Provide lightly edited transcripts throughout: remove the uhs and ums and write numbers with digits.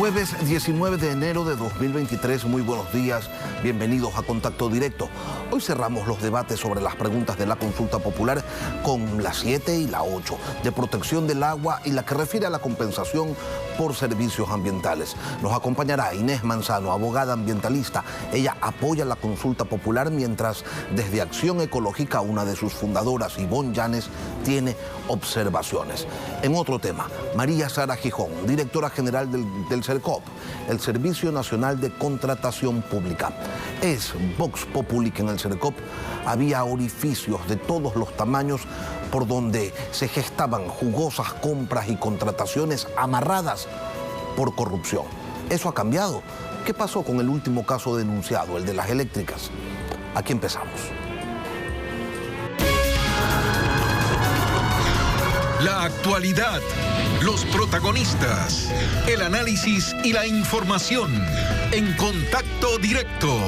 Jueves 19 de enero de 2023, muy buenos días, bienvenidos a Contacto Directo. Hoy cerramos los debates sobre las preguntas de la consulta popular con la 7 y la 8, de protección del agua y la que refiere a la compensación por servicios ambientales. Nos acompañará Inés Manzano, abogada ambientalista. Ella apoya la consulta popular, mientras desde Acción Ecológica, una de sus fundadoras, Ivonne Llanes, tiene observaciones. En otro tema, María Sara Gijón, directora general del CERCOP, el Servicio Nacional de Contratación Pública. Es Vox Populi que en el CERCOP había orificios de todos los tamaños por donde se gestaban jugosas compras y contrataciones amarradas por corrupción. ¿Eso ha cambiado? ¿Qué pasó con el último caso denunciado, el de las eléctricas? Aquí empezamos. La actualidad, los protagonistas, el análisis y la información en Contacto Directo.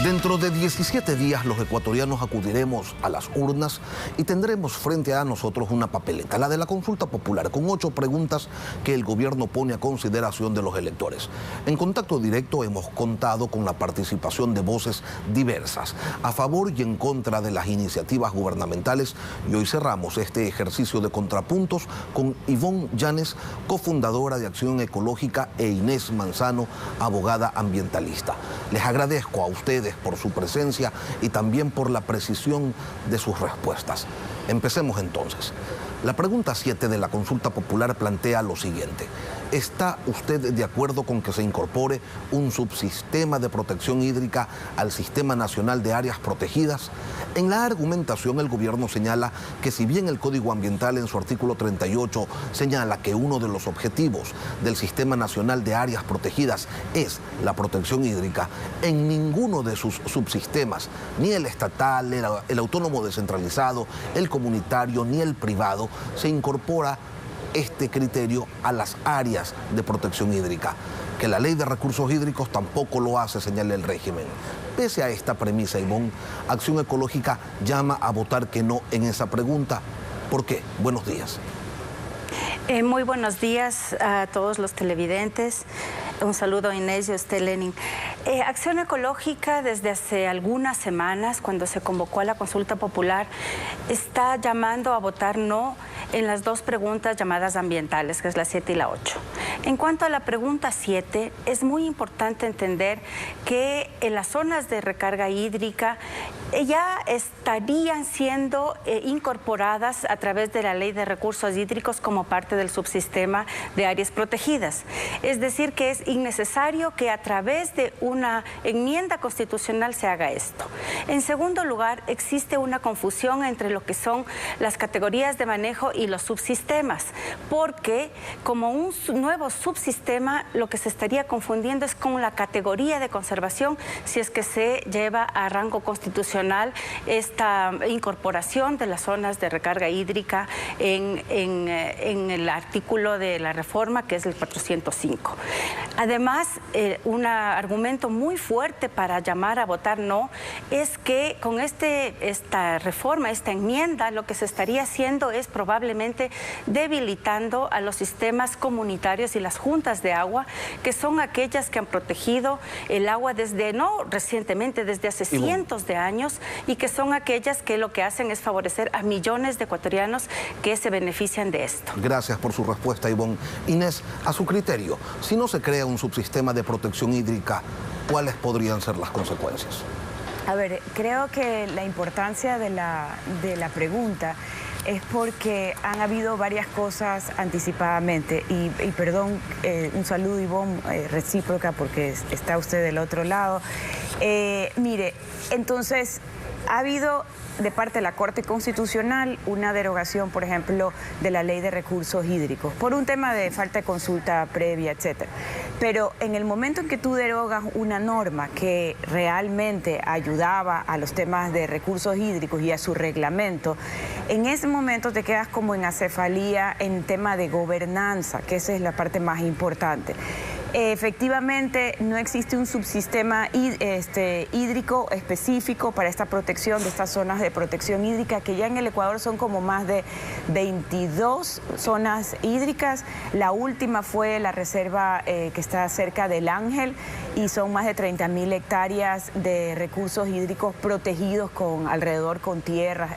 Dentro de 17 días los ecuatorianos acudiremos a las urnas y tendremos frente a nosotros una papeleta, la de la consulta popular, con 8 preguntas que el gobierno pone a consideración de los electores. En Contacto Directo hemos contado con la participación de voces diversas, a favor y en contra de las iniciativas gubernamentales, y hoy cerramos este ejercicio de contrapuntos con Ivonne Llanes, cofundadora de Acción Ecológica, e Inés Manzano, abogada ambientalista. Les agradezco a ustedes por su presencia y también por la precisión de sus respuestas. Empecemos entonces. La pregunta 7 de la consulta popular plantea lo siguiente: ¿está usted de acuerdo con que se incorpore un subsistema de protección hídrica al Sistema Nacional de Áreas Protegidas? En la argumentación, el gobierno señala que si bien el Código Ambiental en su artículo 38 señala que uno de los objetivos del Sistema Nacional de Áreas Protegidas es la protección hídrica, en ninguno de sus subsistemas, ni el estatal, el autónomo descentralizado, el comunitario, ni el privado, se incorpora este criterio a las áreas de protección hídrica. Que la Ley de Recursos Hídricos tampoco lo hace, señala el régimen. Pese a esta premisa, Ivonne, Acción Ecológica llama a votar que no en esa pregunta. ¿Por qué? Buenos días. Muy buenos días a todos los televidentes. Un saludo a Inés y a usted, Lenin. Acción Ecológica, desde hace algunas semanas, cuando se convocó a la consulta popular, está llamando a votar no en las 2 preguntas llamadas ambientales, que es la 7 y la 8. En cuanto a la pregunta 7, es muy importante entender que en las zonas de recarga hídrica ya estarían siendo incorporadas a través de la Ley de Recursos Hídricos como parte del subsistema de áreas protegidas. Es decir, que es innecesario que a través de una enmienda constitucional se haga esto. En segundo lugar, existe una confusión entre lo que son las categorías de manejo y los subsistemas, porque como un nuevo subsistema, lo que se estaría confundiendo es con la categoría de conservación, si es que se lleva a rango constitucional esta incorporación de las zonas de recarga hídrica en el artículo de la reforma, que es el 405. Además, un argumento muy fuerte para llamar a votar no es que con esta reforma, esta enmienda, lo que se estaría haciendo es probablemente debilitando a los sistemas comunitarios y las juntas de agua, que son aquellas que han protegido el agua desde, no recientemente, desde hace cientos de años, y que son aquellas que lo que hacen es favorecer a millones de ecuatorianos que se benefician de esto. Gracias por su respuesta, Ivonne. Inés, a su criterio, si no se crea un subsistema de protección hídrica, ¿cuáles podrían ser las consecuencias? A ver, creo que la importancia de la pregunta es porque han habido varias cosas anticipadamente y perdón, un saludo, Ivonne, recíproca, porque está usted del otro lado. Mire, entonces ha habido de parte de la Corte Constitucional una derogación, por ejemplo, de la Ley de Recursos Hídricos, por un tema de falta de consulta previa, etcétera. Pero en el momento en que tú derogas una norma que realmente ayudaba a los temas de recursos hídricos y a su reglamento, en ese momento te quedas como en acefalía en tema de gobernanza, que esa es la parte más importante. Efectivamente, no existe un subsistema hídrico específico para esta protección de estas zonas de protección hídrica, que ya en el Ecuador son como más de 22 zonas hídricas. La última fue la reserva que está cerca del Ángel, y son más de 30.000 hectáreas de recursos hídricos protegidos alrededor con tierras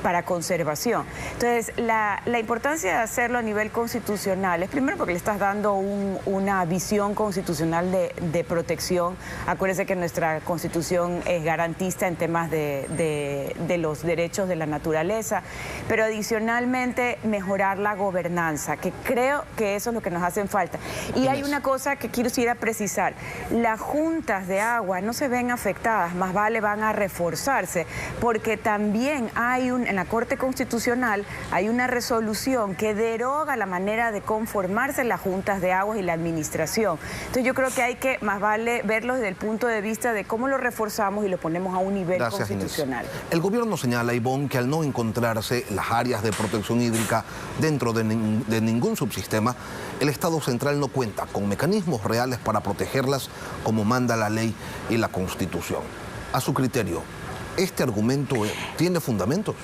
para conservación. Entonces, la importancia de hacerlo a nivel constitucional es primero porque le estás dando una visión constitucional de protección. Acuérdense que nuestra Constitución es garantista en temas de los derechos de la naturaleza, pero adicionalmente mejorar la gobernanza, que creo que eso es lo que nos hace falta. Y hay una cosa que quiero ir a precisar: las juntas de agua no se ven afectadas, más vale van a reforzarse, porque también hay en la Corte Constitucional hay una resolución que deroga la manera de conformarse las juntas de agua y la administración. Entonces yo creo que hay que más vale verlo desde el punto de vista de cómo lo reforzamos y lo ponemos a un nivel constitucional. Inés. El gobierno señala, Ivonne, que al no encontrarse las áreas de protección hídrica dentro de ningún subsistema, el Estado central no cuenta con mecanismos reales para protegerlas como manda la ley y la Constitución. A su criterio, ¿este argumento tiene fundamentos?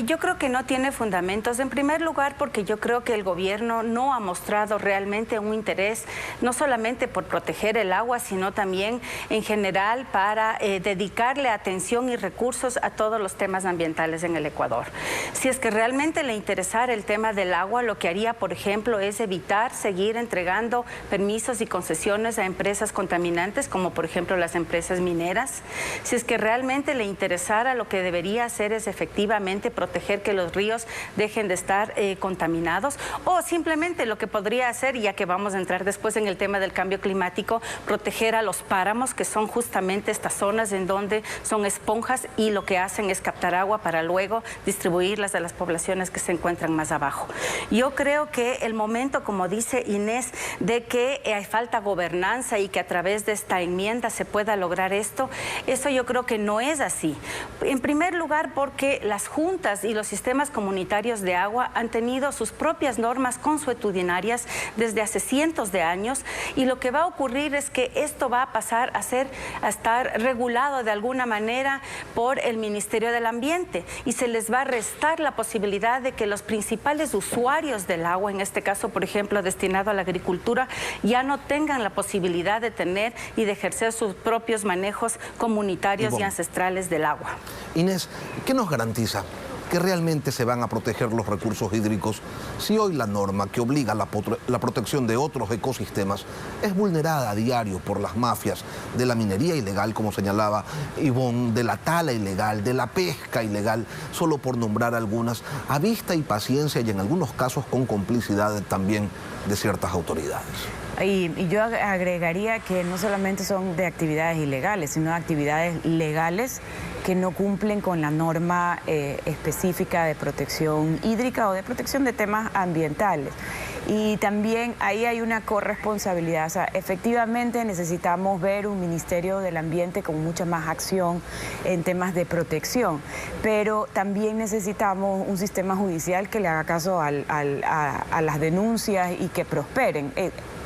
Yo creo que no tiene fundamentos. En primer lugar, porque yo creo que el gobierno no ha mostrado realmente un interés, no solamente por proteger el agua, sino también en general para dedicarle atención y recursos a todos los temas ambientales en el Ecuador. Si es que realmente le interesara el tema del agua, lo que haría, por ejemplo, es evitar seguir entregando permisos y concesiones a empresas contaminantes, como por ejemplo las empresas mineras. Si es que realmente le interesara, lo que debería hacer es efectivamente proteger que los ríos dejen de estar contaminados, o simplemente lo que podría hacer, ya que vamos a entrar después en el tema del cambio climático, proteger a los páramos, que son justamente estas zonas en donde son esponjas y lo que hacen es captar agua para luego distribuirlas a las poblaciones que se encuentran más abajo. Yo creo que el momento, como dice Inés, de que hay falta gobernanza y que a través de esta enmienda se pueda lograr esto, eso yo creo que no es así. En primer lugar, porque las juntas y los sistemas comunitarios de agua han tenido sus propias normas consuetudinarias desde hace cientos de años, y lo que va a ocurrir es que esto va a pasar a estar regulado de alguna manera por el Ministerio del Ambiente, y se les va a restar la posibilidad de que los principales usuarios del agua, en este caso, por ejemplo, destinado a la agricultura, ya no tengan la posibilidad de tener y de ejercer sus propios manejos comunitarios y ancestrales del agua. Inés, ¿qué nos garantiza que realmente se van a proteger los recursos hídricos si hoy la norma que obliga la protección de otros ecosistemas es vulnerada a diario por las mafias de la minería ilegal, como señalaba Ivonne, de la tala ilegal, de la pesca ilegal, solo por nombrar algunas, a vista y paciencia, y en algunos casos con complicidad también de ciertas autoridades? Y yo agregaría que no solamente son de actividades ilegales, sino de actividades legales que no cumplen con la norma específica de protección hídrica o de protección de temas ambientales. Y también ahí hay una corresponsabilidad. O sea, efectivamente necesitamos ver un Ministerio del Ambiente con mucha más acción en temas de protección, pero también necesitamos un sistema judicial que le haga caso a las denuncias y que prosperen.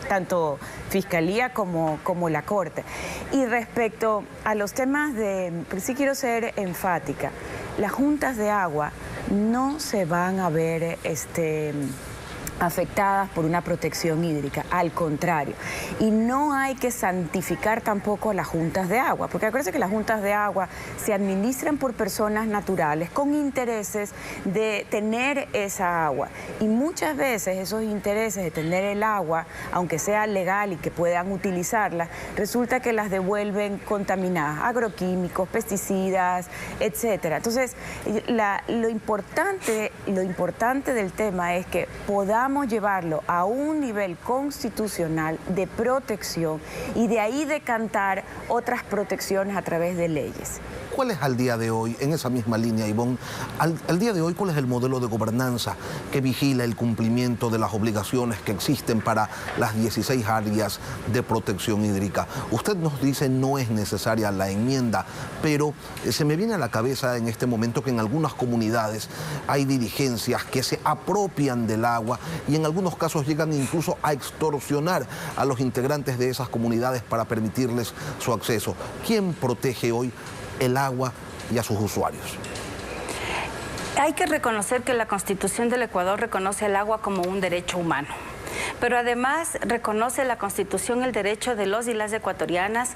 Tanto Fiscalía como la Corte. Y respecto a los temas sí quiero ser enfática, las juntas de agua no se van a ver afectadas por una protección hídrica, al contrario. Y no hay que santificar tampoco las juntas de agua, porque acuérdense que las juntas de agua se administran por personas naturales con intereses de tener esa agua. Y muchas veces esos intereses de tener el agua, aunque sea legal y que puedan utilizarla, resulta que las devuelven contaminadas, agroquímicos, pesticidas, etcétera. Entonces, lo importante del tema es que podamos llevarlo a un nivel constitucional de protección y de ahí decantar otras protecciones a través de leyes. ¿Cuál es al día de hoy, en esa misma línea, Ivonne, al día de hoy, cuál es el modelo de gobernanza que vigila el cumplimiento de las obligaciones que existen para las 16 áreas de protección hídrica? Usted nos dice no es necesaria la enmienda, pero se me viene a la cabeza en este momento que en algunas comunidades hay dirigencias que se apropian del agua y en algunos casos llegan incluso a extorsionar a los integrantes de esas comunidades para permitirles su acceso. ¿Quién protege hoy el agua y a sus usuarios? Hay que reconocer que la Constitución del Ecuador reconoce el agua como un derecho humano. Pero además reconoce la Constitución el derecho de los y las ecuatorianas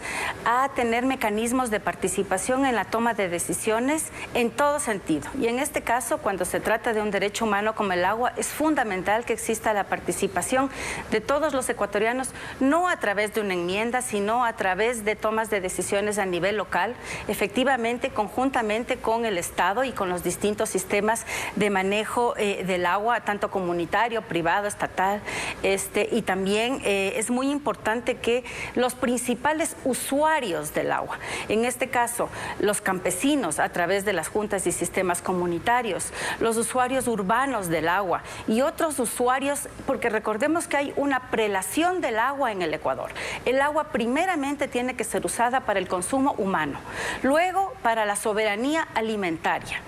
a tener mecanismos de participación en la toma de decisiones en todo sentido. Y en este caso, cuando se trata de un derecho humano como el agua, es fundamental que exista la participación de todos los ecuatorianos, no a través de una enmienda, sino a través de tomas de decisiones a nivel local, efectivamente, conjuntamente con el Estado y con los distintos sistemas de manejo del agua, tanto comunitario, privado, estatal. Y también es muy importante que los principales usuarios del agua, en este caso los campesinos a través de las juntas y sistemas comunitarios, los usuarios urbanos del agua y otros usuarios, porque recordemos que hay una prelación del agua en el Ecuador. El agua primeramente tiene que ser usada para el consumo humano, luego para la soberanía alimentaria,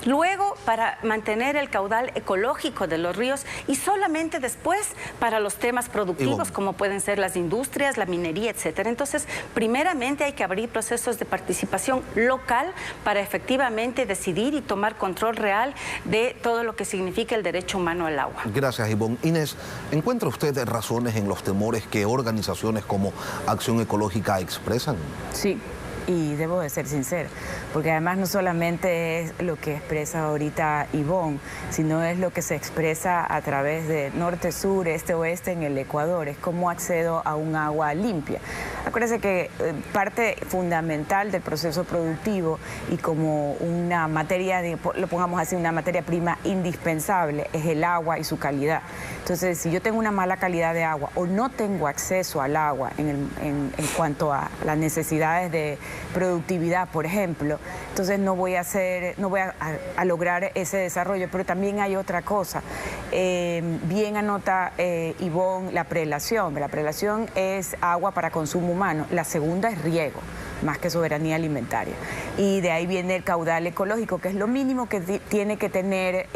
luego para mantener el caudal ecológico de los ríos y solamente después para los temas productivos como pueden ser las industrias, la minería, etcétera. Entonces, primeramente hay que abrir procesos de participación local para efectivamente decidir y tomar control real de todo lo que significa el derecho humano al agua. Gracias, Ivonne. Inés, ¿encuentra usted razones en los temores que organizaciones como Acción Ecológica expresan? Sí. Y debo de ser sincera, porque además no solamente es lo que expresa ahorita Ivonne, sino es lo que se expresa a través de norte, sur, este, oeste en el Ecuador, es cómo accedo a un agua limpia. Acuérdense que parte fundamental del proceso productivo y como una materia, lo pongamos así, una materia prima indispensable es el agua y su calidad. Entonces, si yo tengo una mala calidad de agua o no tengo acceso al agua en cuanto a las necesidades de productividad, por ejemplo, entonces no voy a lograr ese desarrollo. Pero también hay otra cosa, bien anota Ivonne, la prelación. La prelación es agua para consumo humano, la segunda es riego, más que soberanía alimentaria. Y de ahí viene el caudal ecológico, que es lo mínimo que tiene que tener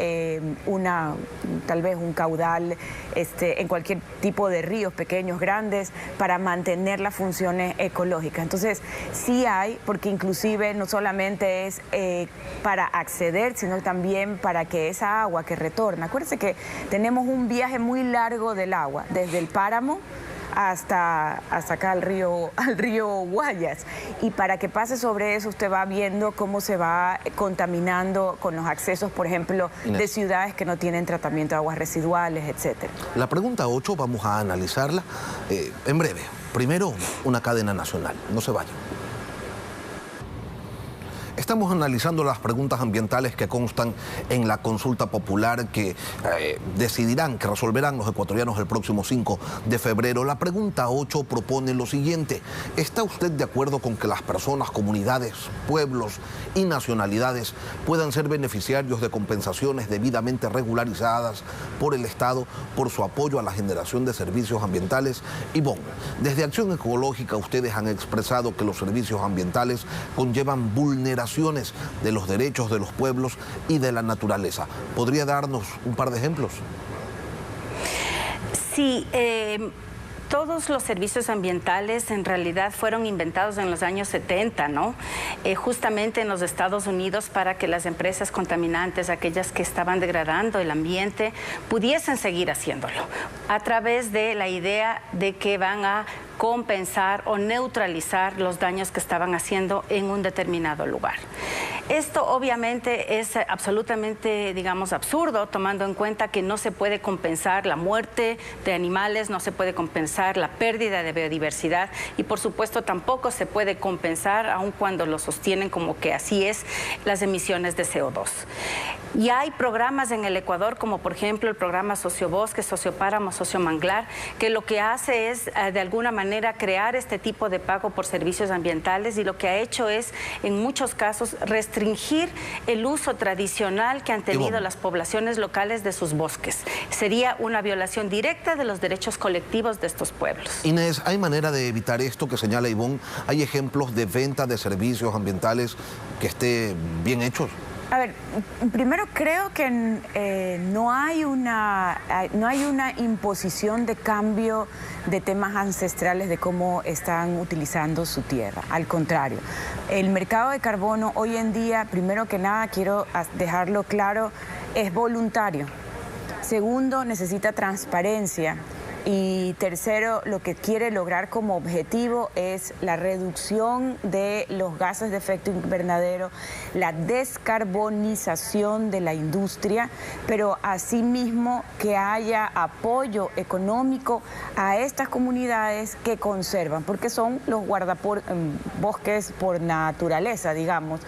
tal vez un caudal en cualquier tipo de ríos, pequeños, grandes, para mantener las funciones ecológicas. Entonces, sí hay, porque inclusive no solamente es para acceder, sino también para que esa agua que retorna. Acuérdense que tenemos un viaje muy largo del agua, desde el páramo hasta acá al río Guayas, y para que pase sobre eso usted va viendo cómo se va contaminando con los accesos, por ejemplo, Inés, de ciudades que no tienen tratamiento de aguas residuales, etcétera. La pregunta 8 vamos a analizarla en breve. Primero, una cadena nacional. No se vayan. Estamos analizando las preguntas ambientales que constan en la consulta popular que que resolverán los ecuatorianos el próximo 5 de febrero. La pregunta 8 propone lo siguiente: ¿está usted de acuerdo con que las personas, comunidades, pueblos y nacionalidades puedan ser beneficiarios de compensaciones debidamente regularizadas por el Estado por su apoyo a la generación de servicios ambientales? Ivonne, desde Acción Ecológica ustedes han expresado que los servicios ambientales conllevan vulneración de los derechos de los pueblos y de la naturaleza. ¿Podría darnos un par de ejemplos? Sí, todos los servicios ambientales en realidad fueron inventados en los años 70, ¿no? Justamente en los Estados Unidos, para que las empresas contaminantes, aquellas que estaban degradando el ambiente, pudiesen seguir haciéndolo a través de la idea de que van a compensar o neutralizar los daños que estaban haciendo en un determinado lugar. Esto obviamente es absolutamente, digamos, absurdo, tomando en cuenta que no se puede compensar la muerte de animales, no se puede compensar la pérdida de biodiversidad y por supuesto tampoco se puede compensar, aun cuando lo sostienen como que así es, las emisiones de CO2. Y hay programas en el Ecuador, como por ejemplo el programa Sociobosque, Sociopáramo, Sociomanglar, que lo que hace es de alguna manera crear este tipo de pago por servicios ambientales, y lo que ha hecho es en muchos casos restringir el uso tradicional que han tenido las poblaciones locales de sus bosques. Sería una violación directa de los derechos colectivos de estos pueblos. Inés, ¿hay manera de evitar esto que señala Ivonne? ¿Hay ejemplos de venta de servicios ambientales que esté bien hechos? A ver, primero creo que no hay una imposición de cambio de temas ancestrales de cómo están utilizando su tierra. Al contrario, el mercado de carbono hoy en día, primero que nada, quiero dejarlo claro, es voluntario. Segundo, necesita transparencia. Y tercero, lo que quiere lograr como objetivo es la reducción de los gases de efecto invernadero, la descarbonización de la industria, pero asimismo que haya apoyo económico a estas comunidades que conservan, porque son los bosques por naturaleza, digamos,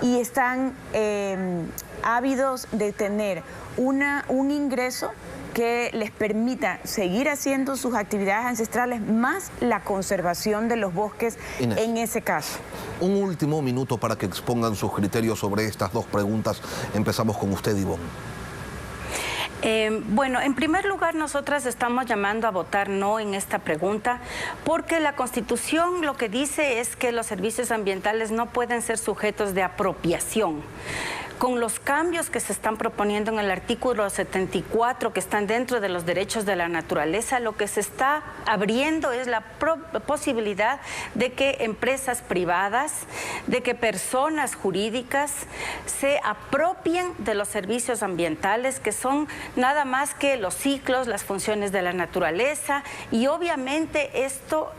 y están ávidos de tener un ingreso que les permita seguir haciendo sus actividades ancestrales, más la conservación de los bosques. Inés, en ese caso. Un último minuto para que expongan sus criterios sobre estas dos preguntas. Empezamos con usted, Ivonne. Bueno, en primer lugar, nosotras estamos llamando a votar no en esta pregunta, porque la Constitución lo que dice es que los servicios ambientales no pueden ser sujetos de apropiación. Con los cambios que se están proponiendo en el artículo 74, que están dentro de los derechos de la naturaleza, lo que se está abriendo es la posibilidad de que empresas privadas, de que personas jurídicas se apropien de los servicios ambientales, que son nada más que los ciclos, las funciones de la naturaleza, y obviamente esto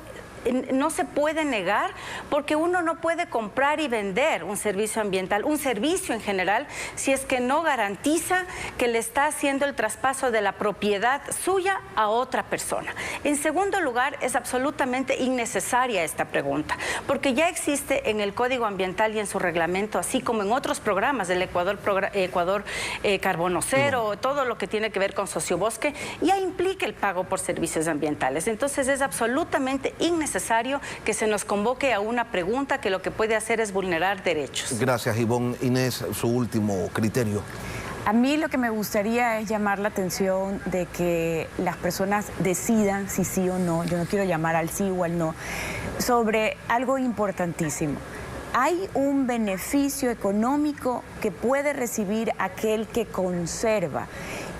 no se puede negar, porque uno no puede comprar y vender un servicio ambiental, un servicio en general, si es que no garantiza que le está haciendo el traspaso de la propiedad suya a otra persona. En segundo lugar, es absolutamente innecesaria esta pregunta, porque ya existe en el Código Ambiental y en su reglamento, así como en otros programas del Ecuador Carbono Cero, todo lo que tiene que ver con sociobosque, ya implica el pago por servicios ambientales. Entonces es absolutamente innecesario que se nos convoque a una pregunta que lo que puede hacer es vulnerar derechos. Gracias, Ivonne. Inés, su último criterio. A mí lo que me gustaría es llamar la atención de que las personas decidan si sí o no, yo no quiero llamar al sí o al no, sobre algo importantísimo. Hay un beneficio económico que puede recibir aquel que conserva.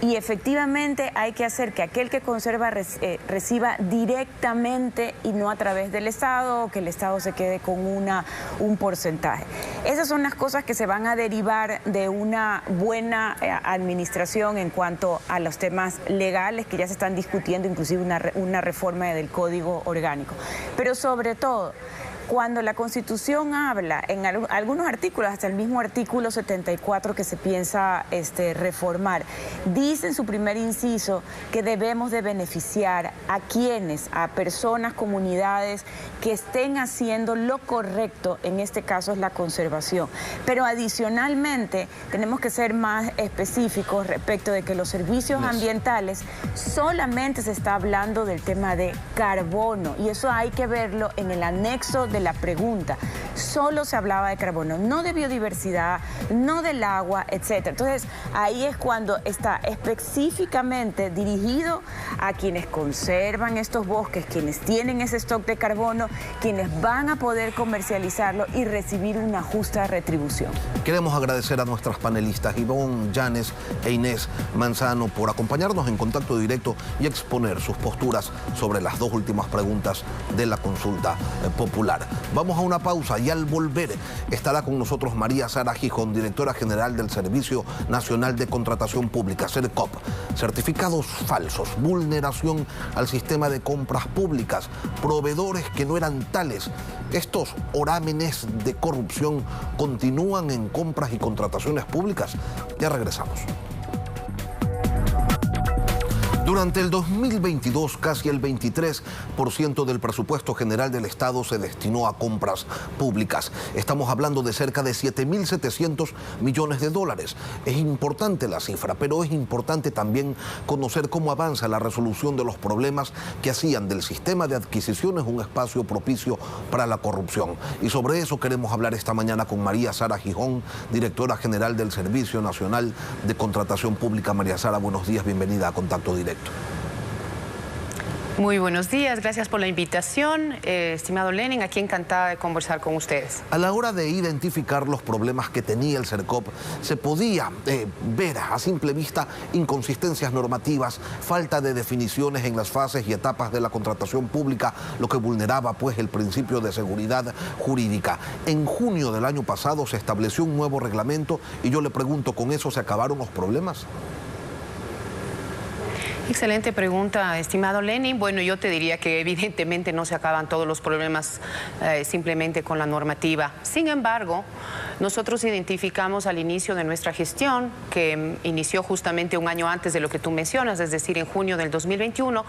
Y efectivamente hay que hacer que aquel que conserva reciba directamente y no a través del Estado, o que el Estado se quede con un porcentaje. Esas son las cosas que se van a derivar de una buena administración en cuanto a los temas legales que ya se están discutiendo, inclusive una reforma del Código Orgánico. Pero sobre todo, cuando la Constitución habla en algunos artículos, hasta el mismo artículo 74 que se piensa reformar, dice en su primer inciso que debemos de beneficiar a quienes, a personas, comunidades que estén haciendo lo correcto, en este caso es la conservación. Pero adicionalmente tenemos que ser más específicos respecto de que los servicios ambientales solamente se está hablando del tema de carbono, y eso hay que verlo en el anexo de la pregunta. Solo se hablaba de carbono, no de biodiversidad, no del agua, etc. Entonces, ahí es cuando está específicamente dirigido a quienes conservan estos bosques, quienes tienen ese stock de carbono, quienes van a poder comercializarlo y recibir una justa retribución. Queremos agradecer a nuestras panelistas Ivonne Llanes e Inés Manzano por acompañarnos en contacto directo y exponer sus posturas sobre las dos últimas preguntas de la consulta popular. Vamos a una pausa y al volver estará con nosotros María Sara Gijón, directora general del Servicio Nacional de Contratación Pública, CERCOP. Certificados falsos, vulneración al sistema de compras públicas, proveedores que no eran tales. Estos orámenes de corrupción continúan en compras y contrataciones públicas. Ya regresamos. Durante el 2022, casi el 23% del presupuesto general del Estado se destinó a compras públicas. Estamos hablando de cerca de 7.700 millones de dólares. Es importante la cifra, pero es importante también conocer cómo avanza la resolución de los problemas que hacían del sistema de adquisiciones un espacio propicio para la corrupción. Y sobre eso queremos hablar esta mañana con María Sara Gijón, directora general del Servicio Nacional de Contratación Pública. María Sara, buenos días, bienvenida a Contacto Directo. Muy buenos días, gracias por la invitación. Estimado Lenin, aquí encantada de conversar con ustedes. A la hora de identificar los problemas que tenía el CERCOP, se podía ver a simple vista inconsistencias normativas, falta de definiciones en las fases y etapas de la contratación pública, lo que vulneraba pues el principio de seguridad jurídica. En junio del año pasado se estableció un nuevo reglamento y yo le pregunto, ¿con eso se acabaron los problemas? Excelente pregunta, estimado Lenin. Bueno, yo te diría que evidentemente no se acaban todos los problemas simplemente con la normativa. Sin embargo, nosotros identificamos al inicio de nuestra gestión, que inició justamente un año antes de lo que tú mencionas, es decir, en junio del 2021,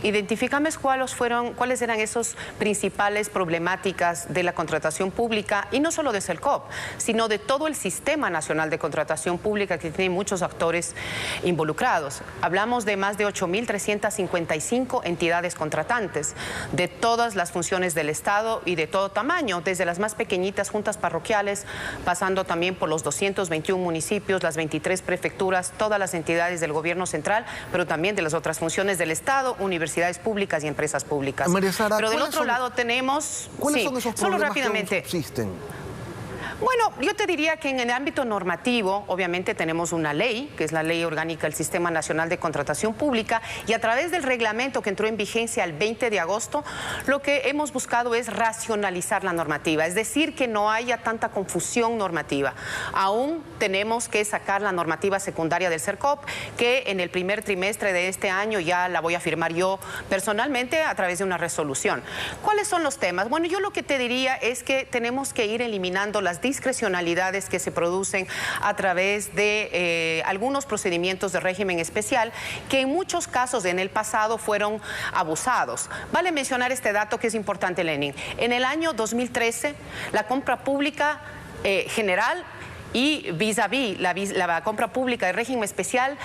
identificamos cuáles eran esas principales problemáticas de la contratación pública, y no solo de CERCOP, sino de todo el Sistema Nacional de Contratación Pública, que tiene muchos actores involucrados. Hablamos de más de 8.355 entidades contratantes, de todas las funciones del Estado y de todo tamaño, desde las más pequeñitas juntas parroquiales, pasando también por los 221 municipios, las 23 prefecturas, todas las entidades del gobierno central, pero también de las otras funciones del Estado, universidades públicas y empresas públicas. María Sara, pero del otro lado tenemos... ¿Cuáles son esos problemas que existen? Bueno, yo te diría que en el ámbito normativo, obviamente tenemos una ley, que es la Ley Orgánica del Sistema Nacional de Contratación Pública, y a través del reglamento que entró en vigencia el 20 de agosto, lo que hemos buscado es racionalizar la normativa, es decir, que no haya tanta confusión normativa. Aún tenemos que sacar la normativa secundaria del CERCOP, que en el primer trimestre de este año ya la voy a firmar yo personalmente a través de una resolución. ¿Cuáles son los temas? Bueno, yo lo que te diría es que tenemos que ir eliminando las discrecionalidades que se producen a través de algunos procedimientos de régimen especial que en muchos casos en el pasado fueron abusados. Vale mencionar este dato que es importante, Lenin. En el año 2013, la compra pública general y vis-a-vis la compra pública de régimen especial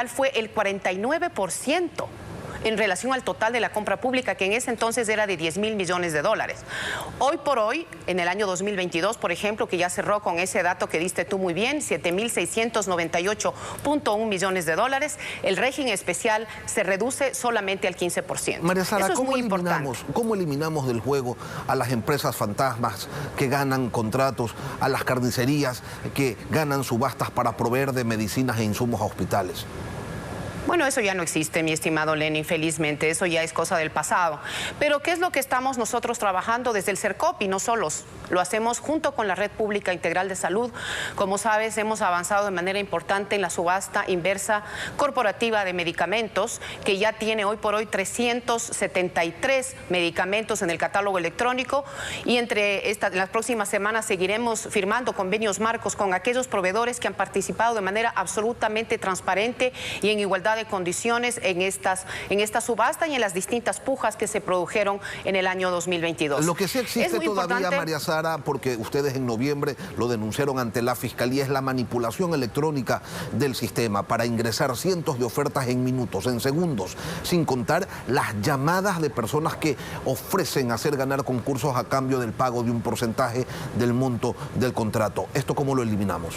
fue el 49%. En relación al total de la compra pública, que en ese entonces era de 10.000 millones de dólares. Hoy por hoy, en el año 2022, por ejemplo, que ya cerró con ese dato que diste tú muy bien, 7.698.1 millones de dólares, el régimen especial se reduce solamente al 15%. María Sara, eso es muy importante. ¿Cómo eliminamos del juego a las empresas fantasmas que ganan contratos, a las carnicerías que ganan subastas para proveer de medicinas e insumos a hospitales? Bueno, eso ya no existe, mi estimado Lenin, felizmente, eso ya es cosa del pasado. Pero ¿qué es lo que estamos nosotros trabajando desde el CERCOP y no solos? Lo hacemos junto con la Red Pública Integral de Salud. Como sabes, hemos avanzado de manera importante en la subasta inversa corporativa de medicamentos, que ya tiene hoy por hoy 373 medicamentos en el catálogo electrónico, y en las próximas semanas seguiremos firmando convenios marcos con aquellos proveedores que han participado de manera absolutamente transparente y en igualdad de condiciones en esta subasta y en las distintas pujas que se produjeron en el año 2022. Lo que sí existe todavía, María Sara, porque ustedes en noviembre lo denunciaron ante la Fiscalía, es la manipulación electrónica del sistema para ingresar cientos de ofertas en minutos, en segundos, sin contar las llamadas de personas que ofrecen hacer ganar concursos a cambio del pago de un porcentaje del monto del contrato. ¿Esto cómo lo eliminamos?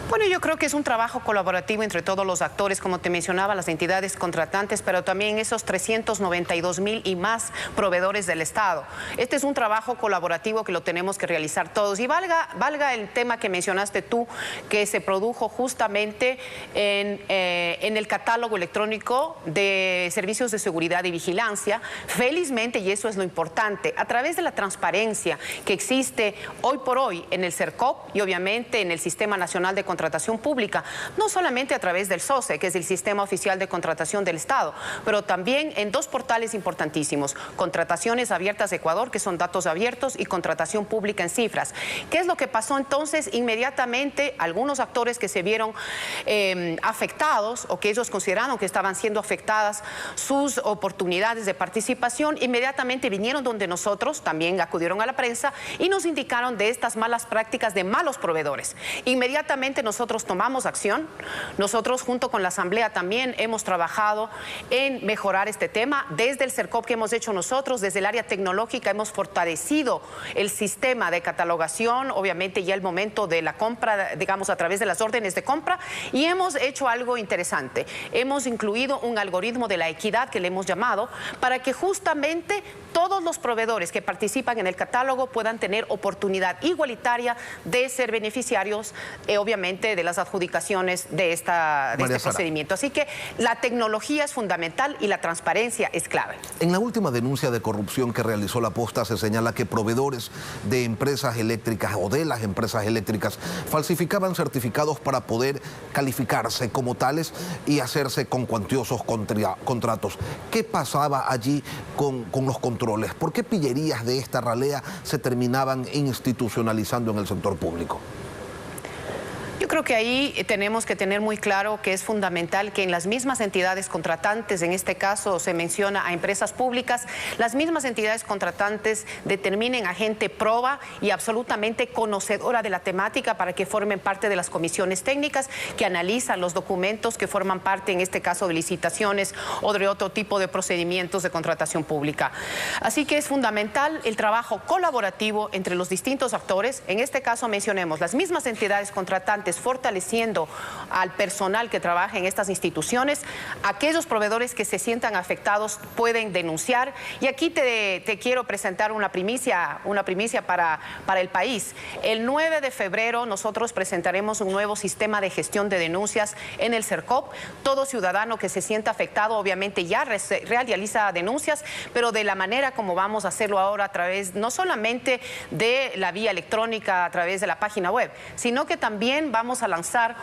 Bueno, yo creo que es un trabajo colaborativo entre todos los actores, como te mencionaba, las entidades contratantes, pero también esos 392.000 y más proveedores del Estado. Este es un trabajo colaborativo que lo tenemos que realizar todos. Y valga el tema que mencionaste tú, que se produjo justamente en el catálogo electrónico de servicios de seguridad y vigilancia. Felizmente, y eso es lo importante, a través de la transparencia que existe hoy por hoy en el CERCOP y obviamente en el Sistema Nacional de Contratación Contratación Pública, no solamente a través del SOCE, que es el Sistema Oficial de Contratación del Estado, pero también en dos portales importantísimos, Contrataciones Abiertas de Ecuador, que son datos abiertos, y Contratación Pública en cifras. ¿Qué es lo que pasó entonces? Inmediatamente algunos actores que se vieron afectados o que ellos consideraron que estaban siendo afectadas sus oportunidades de participación, inmediatamente vinieron donde nosotros, también acudieron a la prensa y nos indicaron de estas malas prácticas de malos proveedores. Inmediatamente nosotros tomamos acción. Nosotros junto con la Asamblea también hemos trabajado en mejorar este tema. Desde el CERCOP que hemos hecho nosotros, desde el área tecnológica hemos fortalecido el sistema de catalogación, obviamente ya el momento de la compra, digamos a través de las órdenes de compra, y hemos hecho algo interesante. Hemos incluido un algoritmo de la equidad que le hemos llamado para que justamente todos los proveedores que participan en el catálogo puedan tener oportunidad igualitaria de ser beneficiarios, obviamente, de las adjudicaciones de este procedimiento. Así que la tecnología es fundamental y la transparencia es clave. En la última denuncia de corrupción que realizó la Posta se señala que proveedores de empresas eléctricas o de las empresas eléctricas falsificaban certificados para poder calificarse como tales y hacerse con cuantiosos contratos. ¿Qué pasaba allí con los controles? ¿Por qué pillerías de esta ralea se terminaban institucionalizando en el sector público? Yo creo que ahí tenemos que tener muy claro que es fundamental que en las mismas entidades contratantes, en este caso se menciona a empresas públicas, las mismas entidades contratantes determinen a gente proba y absolutamente conocedora de la temática para que formen parte de las comisiones técnicas que analizan los documentos que forman parte, en este caso, de licitaciones o de otro tipo de procedimientos de contratación pública. Así que es fundamental el trabajo colaborativo entre los distintos actores. En este caso mencionemos las mismas entidades contratantes fortaleciendo al personal que trabaja en estas instituciones. Aquellos proveedores que se sientan afectados pueden denunciar. Y aquí te quiero presentar una primicia para el país. El 9 de febrero nosotros presentaremos un nuevo sistema de gestión de denuncias en el CERCOP. Todo ciudadano que se sienta afectado obviamente ya realiza denuncias, pero de la manera como vamos a hacerlo ahora, a través no solamente de la vía electrónica, a través de la página web, sino que también vamos a lanzar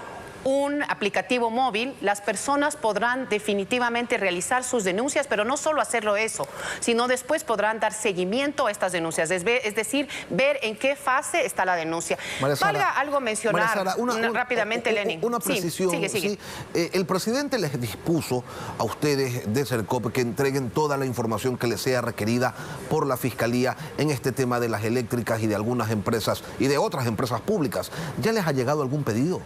un aplicativo móvil. Las personas podrán definitivamente realizar sus denuncias, pero no solo hacerlo eso, sino después podrán dar seguimiento a estas denuncias, es decir, ver en qué fase está la denuncia. Valga algo mencionar rápidamente, Lenin. Una precisión. Sí, sigue. Sí, el presidente les dispuso a ustedes de CERCOP que entreguen toda la información que les sea requerida por la Fiscalía en este tema de las eléctricas y de algunas empresas y de otras empresas públicas. ¿Ya les ha llegado algún pedido?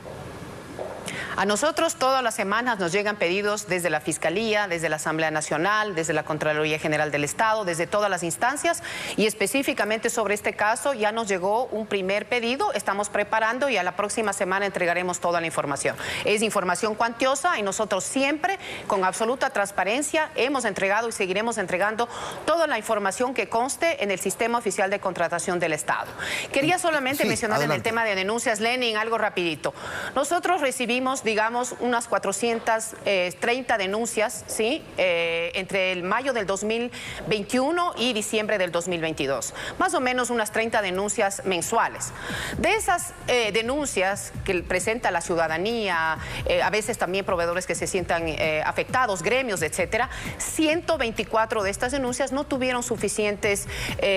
A nosotros todas las semanas nos llegan pedidos desde la Fiscalía, desde la Asamblea Nacional, desde la Contraloría General del Estado, desde todas las instancias, y específicamente sobre este caso ya nos llegó un primer pedido, estamos preparando y a la próxima semana entregaremos toda la información. Es información cuantiosa y nosotros siempre, con absoluta transparencia, hemos entregado y seguiremos entregando toda la información que conste en el Sistema Oficial de Contratación del Estado. Quería solamente mencionar adelante. En el tema de denuncias, Lenin, algo rapidito. Nosotros recibimos, digamos, unas 430 denuncias, ¿sí? Entre el mayo del 2021 y diciembre del 2022. Más o menos unas 30 denuncias mensuales. De esas denuncias que presenta la ciudadanía, a veces también proveedores que se sientan afectados, gremios, etcétera, 124 de estas denuncias no tuvieron suficientes,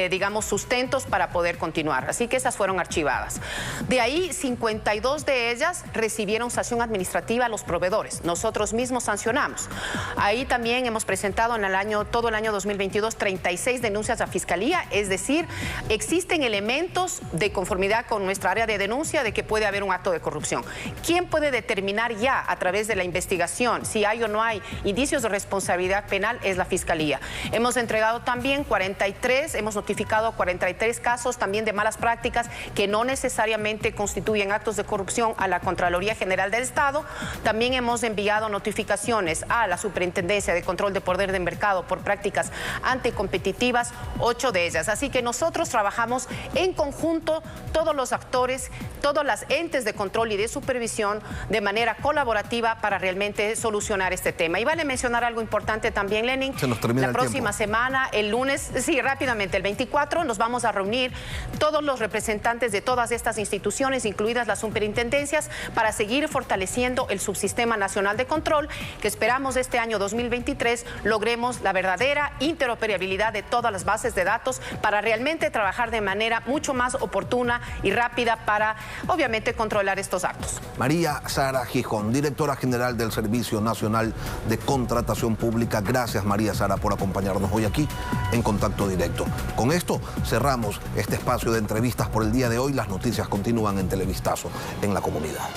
digamos, sustentos para poder continuar. Así que esas fueron archivadas. De ahí, 52 de ellas recibieron sanción administrativa a los proveedores. Nosotros mismos sancionamos. Ahí también hemos presentado en todo el año 2022 36 denuncias a Fiscalía, es decir, existen elementos de conformidad con nuestra área de denuncia de que puede haber un acto de corrupción. ¿Quién puede determinar ya a través de la investigación si hay o no hay indicios de responsabilidad penal? Es la Fiscalía. Hemos entregado también hemos notificado 43 casos también de malas prácticas que no necesariamente constituyen actos de corrupción a la Contraloría General del Estado. lado. También hemos enviado notificaciones a la Superintendencia de Control de Poder de Mercado por prácticas anticompetitivas, 8 de ellas. Así que nosotros trabajamos en conjunto, todos los actores, todos los entes de control y de supervisión, de manera colaborativa para realmente solucionar este tema. Y vale mencionar algo importante también, Lenin. Se nos termina la próxima semana, el lunes, sí, rápidamente, el 24, nos vamos a reunir todos los representantes de todas estas instituciones, incluidas las superintendencias, para seguir fortaleciendo el subsistema nacional de control, que esperamos este año 2023 logremos la verdadera interoperabilidad de todas las bases de datos para realmente trabajar de manera mucho más oportuna y rápida para, obviamente, controlar estos actos. María Sara Gijón, directora general del Servicio Nacional de Contratación Pública. Gracias, María Sara, por acompañarnos hoy aquí en Contacto Directo. Con esto cerramos este espacio de entrevistas por el día de hoy. Las noticias continúan en Televistazo, en la comunidad.